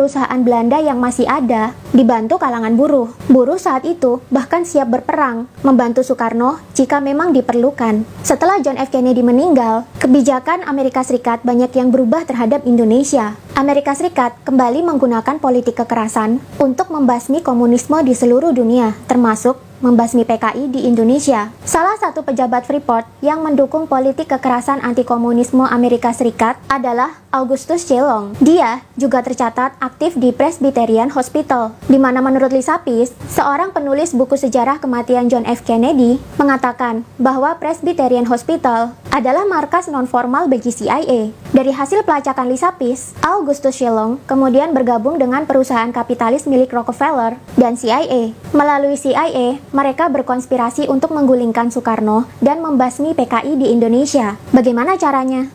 perusahaan Belanda yang masih ada, dibantu kalangan buruh. Buruh saat itu bahkan siap berperang, membantu Soekarno jika memang diperlukan. Setelah John F. Kennedy meninggal, kebijakan Amerika Serikat banyak yang berubah terhadap Indonesia. Amerika Serikat kembali menggunakan politik kekerasan untuk membasmi komunisme di seluruh dunia, termasuk membasmi PKI di Indonesia. Salah satu pejabat Freeport yang mendukung politik kekerasan anti-komunisme Amerika Serikat adalah Augustus C. Long. Dia juga tercatat aktif di Presbyterian Hospital, di mana menurut Lisa Pease, seorang penulis buku sejarah kematian John F. Kennedy, mengatakan bahwa Presbyterian Hospital adalah markas non-formal bagi CIA. Dari hasil pelacakan Lisa Pease, Augustus C. Long kemudian bergabung dengan perusahaan kapitalis milik Rockefeller dan CIA. Melalui CIA, mereka berkonspirasi untuk menggulingkan Soekarno dan membasmi PKI di Indonesia. Bagaimana caranya?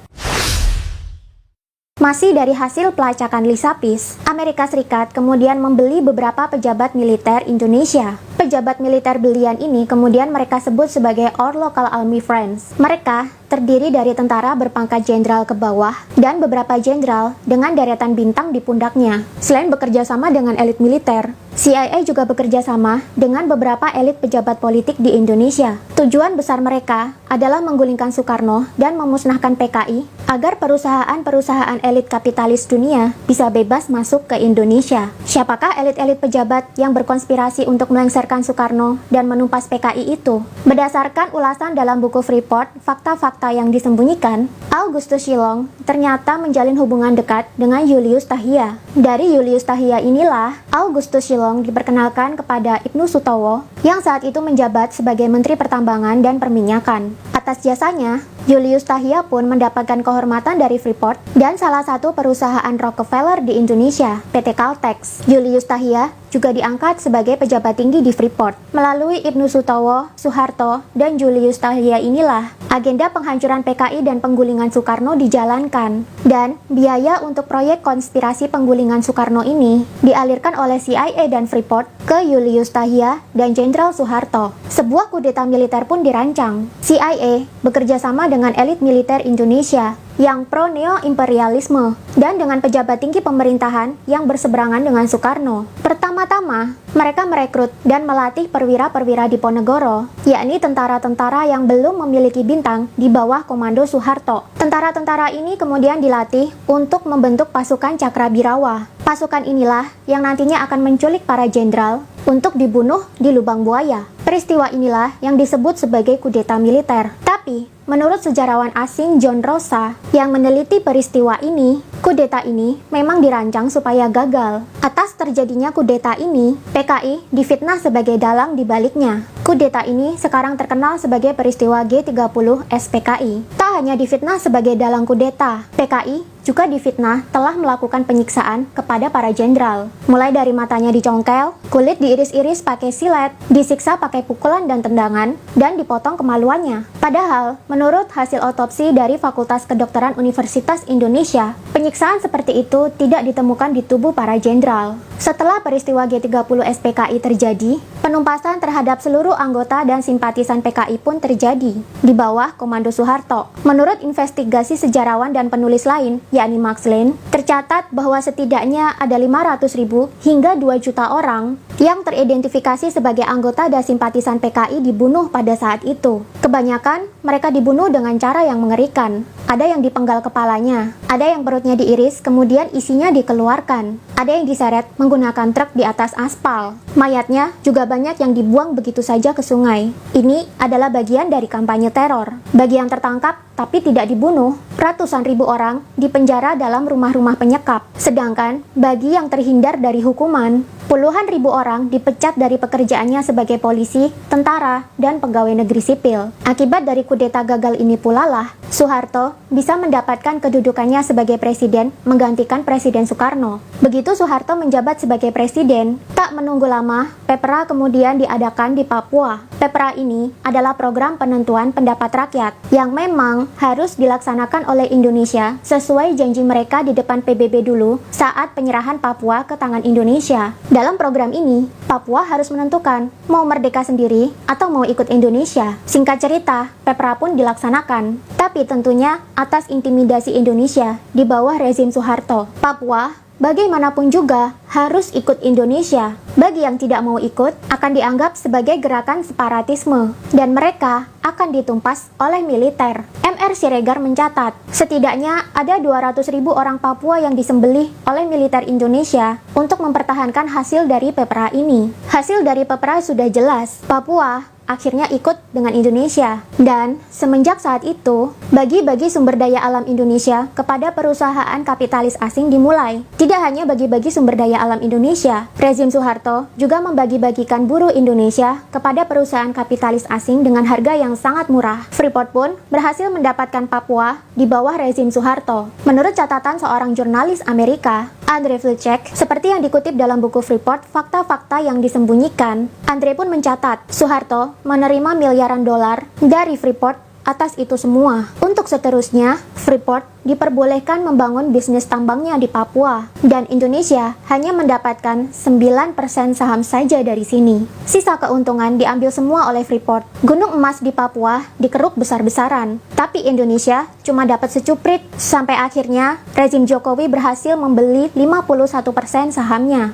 Masih dari hasil pelacakan Lisa Pease, Amerika Serikat kemudian membeli beberapa pejabat militer Indonesia. Pejabat militer belian ini kemudian mereka sebut sebagai Our Local Army Friends. Mereka terdiri dari tentara berpangkat jenderal ke bawah dan beberapa jenderal dengan deretan bintang di pundaknya. Selain bekerja sama dengan elit militer, CIA juga bekerja sama dengan beberapa elit pejabat politik di Indonesia. Tujuan besar mereka adalah menggulingkan Soekarno dan memusnahkan PKI agar perusahaan-perusahaan elit kapitalis dunia bisa bebas masuk ke Indonesia. Siapakah elit-elit pejabat yang berkonspirasi untuk melengsarkan Soekarno dan menumpas PKI itu? Berdasarkan ulasan dalam buku Freeport, fakta-fakta yang disembunyikan, Augustus C. Long ternyata menjalin hubungan dekat dengan Julius Tahia. Dari Julius Tahia inilah Augustus C. Long diperkenalkan kepada Ibnu Sutowo yang saat itu menjabat sebagai Menteri Pertambangan dan Perminyakan. Atas jasanya, Julius Tahia pun mendapatkan kehormatan dari Freeport dan salah satu perusahaan Rockefeller di Indonesia, PT Caltex. Julius Tahia juga diangkat sebagai pejabat tinggi di Freeport. Melalui Ibnu Sutowo, Soeharto, dan Julius Tahia inilah agenda penghancuran PKI dan penggulingan Soekarno dijalankan. Dan biaya untuk proyek konspirasi penggulingan Soekarno ini dialirkan oleh CIA dan Freeport ke Julius Tahia dan Jenderal Soeharto. Sebuah kudeta militer pun dirancang. CIA bekerja sama dengan elit militer Indonesia yang pro neo-imperialisme dan dengan pejabat tinggi pemerintahan yang berseberangan dengan Soekarno. Pertama-tama, mereka merekrut dan melatih perwira-perwira Diponegoro, yakni tentara-tentara yang belum memiliki bintang di bawah komando Soeharto. Tentara-tentara ini kemudian dilatih untuk membentuk pasukan Cakrabirawa. Pasukan inilah yang nantinya akan menculik para jenderal untuk dibunuh di lubang buaya. Peristiwa inilah yang disebut sebagai kudeta militer. Tapi, menurut sejarawan asing John Rosa yang meneliti peristiwa ini, kudeta ini memang dirancang supaya gagal. Atas terjadinya kudeta ini, PKI difitnah sebagai dalang di baliknya. Kudeta ini sekarang terkenal sebagai peristiwa G30 SPKI. Tak hanya difitnah sebagai dalang kudeta, PKI juga difitnah telah melakukan penyiksaan kepada para jenderal. Mulai dari matanya dicongkel, kulit diiris-iris pakai silet, disiksa pakai pukulan dan tendangan, dan dipotong kemaluannya. Padahal, menurut hasil otopsi dari Fakultas Kedokteran Universitas Indonesia, penyiksaan seperti itu tidak ditemukan di tubuh para jenderal. Setelah peristiwa G30 SPKI terjadi, penumpasan terhadap seluruh anggota dan simpatisan PKI pun terjadi di bawah komando Soeharto. Menurut investigasi sejarawan dan penulis lain, yakni Max Lane, tercatat bahwa setidaknya ada 500.000 hingga 2 juta orang yang teridentifikasi sebagai anggota dan simpatisan PKI dibunuh pada saat itu. Kebanyakan mereka dibunuh dengan cara yang mengerikan. Ada yang dipenggal kepalanya, ada yang perutnya diiris kemudian isinya dikeluarkan, ada yang diseret menggunakan truk di atas aspal. Mayatnya juga banyak yang dibuang begitu saja ke sungai. Ini adalah bagian dari kampanye teror. Bagi yang tertangkap tapi tidak dibunuh, ratusan ribu orang dipenjara dalam rumah-rumah penyekap. Sedangkan bagi yang terhindar dari hukuman, puluhan ribu orang dipecat dari pekerjaannya sebagai polisi, tentara, dan pegawai negeri sipil. Akibat dari kudeta gagal ini pula lah, Soeharto bisa mendapatkan kedudukannya sebagai presiden menggantikan Presiden Soekarno. Begitu Soeharto menjabat sebagai presiden, tak menunggu lama, PEPRA kemudian diadakan di Papua. PEPRA ini adalah program penentuan pendapat rakyat yang memang harus dilaksanakan oleh Indonesia sesuai janji mereka di depan PBB dulu saat penyerahan Papua ke tangan Indonesia. Dalam program ini, Papua harus menentukan mau merdeka sendiri atau mau ikut Indonesia. Singkat cerita, PEPRA pun dilaksanakan. Tapi tentunya atas intimidasi Indonesia di bawah rezim Soeharto. Papua bagaimanapun juga harus ikut Indonesia. Bagi yang tidak mau ikut, akan dianggap sebagai gerakan separatisme, dan mereka akan ditumpas oleh militer. MR Siregar mencatat, setidaknya ada 200.000 orang Papua yang disembelih oleh militer Indonesia untuk mempertahankan hasil dari PPRA ini. Hasil dari PPRA sudah jelas, Papua akhirnya ikut dengan Indonesia. Dan semenjak saat itu, bagi-bagi sumber daya alam Indonesia kepada perusahaan kapitalis asing dimulai. Tidak hanya bagi-bagi sumber daya alam Indonesia, rezim Soeharto juga membagi-bagikan buruh Indonesia kepada perusahaan kapitalis asing dengan harga yang sangat murah. Freeport pun berhasil mendapatkan Papua di bawah rezim Soeharto. Menurut catatan seorang jurnalis Amerika, Andre Vlček, seperti yang dikutip dalam buku Freeport, Fakta-Fakta yang Disembunyikan, Andre pun mencatat, Soeharto menerima miliaran dolar dari Freeport atas itu semua. Untuk seterusnya, Freeport diperbolehkan membangun bisnis tambangnya di Papua, dan Indonesia hanya mendapatkan 9% saham saja dari sini. Sisa keuntungan diambil semua oleh Freeport. Gunung emas di Papua dikeruk besar-besaran, tapi Indonesia cuma dapat secuprit, sampai akhirnya rezim Jokowi berhasil membeli 51% sahamnya.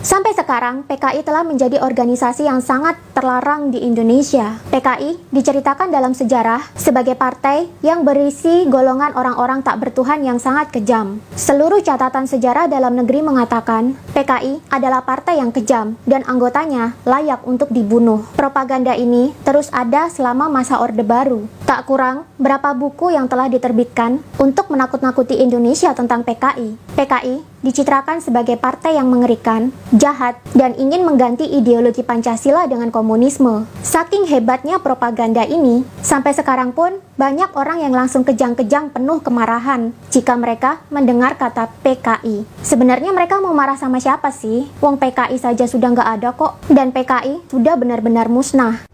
Sampai sekarang, PKI telah menjadi organisasi yang sangat terlarang di Indonesia. PKI diceritakan dalam sejarah sebagai partai yang berisi golongan orang-orang tak bertuhan yang sangat kejam. Seluruh catatan sejarah dalam negeri mengatakan, PKI adalah partai yang kejam dan anggotanya layak untuk dibunuh. Propaganda ini terus ada selama masa Orde Baru. Tak kurang berapa buku yang telah diterbitkan untuk menakut-nakuti Indonesia tentang PKI. PKI dicitrakan sebagai partai yang mengerikan, jahat, dan ingin mengganti ideologi Pancasila dengan komunisme. Saking hebatnya propaganda ini, sampai sekarang pun banyak orang yang langsung kejang-kejang penuh kemarahan jika mereka mendengar kata PKI. Sebenarnya mereka mau marah sama siapa sih? Wong PKI saja sudah nggak ada kok, dan PKI sudah benar-benar musnah.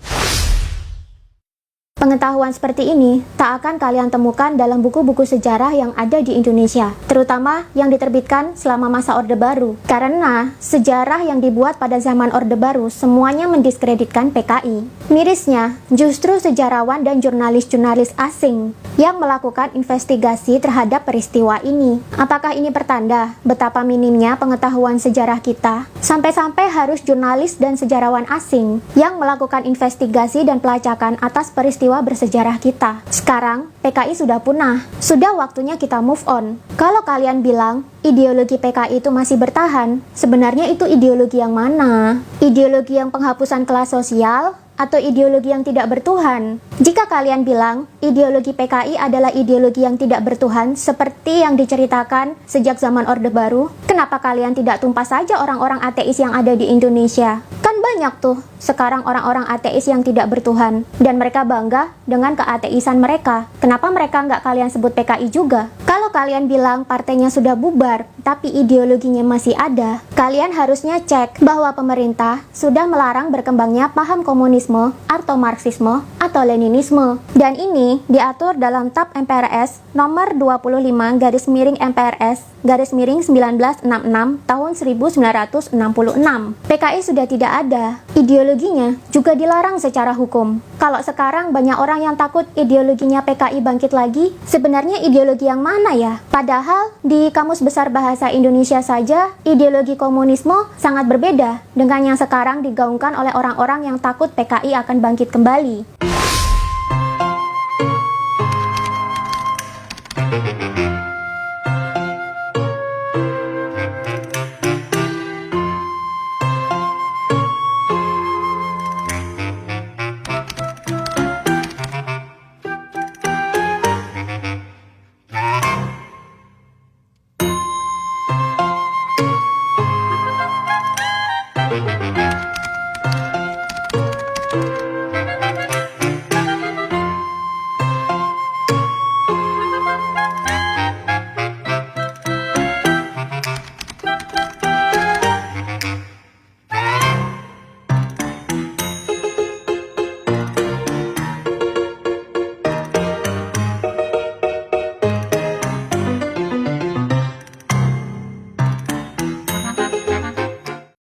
Pengetahuan seperti ini tak akan kalian temukan dalam buku-buku sejarah yang ada di Indonesia, terutama yang diterbitkan selama masa Orde Baru. Karena sejarah yang dibuat pada zaman Orde Baru semuanya mendiskreditkan PKI. Mirisnya, justru sejarawan dan jurnalis-jurnalis asing yang melakukan investigasi terhadap peristiwa ini. Apakah ini pertanda betapa minimnya pengetahuan sejarah kita? Sampai-sampai harus jurnalis dan sejarawan asing yang melakukan investigasi dan pelacakan atas peristiwa bersejarah kita. Sekarang, PKI sudah punah. Sudah waktunya kita move on. Kalau kalian bilang ideologi PKI itu masih bertahan, sebenarnya itu ideologi yang mana? Ideologi yang penghapusan kelas sosial? Atau ideologi yang tidak bertuhan? Jika kalian bilang ideologi PKI adalah ideologi yang tidak bertuhan seperti yang diceritakan sejak zaman Orde Baru, kenapa kalian tidak tumpas saja orang-orang ateis yang ada di Indonesia? Kan banyak tuh sekarang orang-orang ateis yang tidak bertuhan, dan mereka bangga dengan keateisan mereka. Kenapa mereka nggak kalian sebut PKI juga? Kalau kalian bilang partainya sudah bubar, tapi ideologinya masih ada, kalian harusnya cek bahwa pemerintah sudah melarang berkembangnya paham komunisme atau Marxisme atau Leninisme. Dan ini diatur dalam TAP MPRS nomor 25/MPRS/1966 tahun 1966. PKI sudah tidak ada. Ideologinya juga dilarang secara hukum. Kalau sekarang banyak orang yang takut ideologinya PKI bangkit lagi, sebenarnya ideologi yang mana ya? Padahal di Kamus Besar Bahasa Indonesia saja, ideologi komunisme sangat berbeda dengan yang sekarang digaungkan oleh orang-orang yang takut PKI akan bangkit kembali.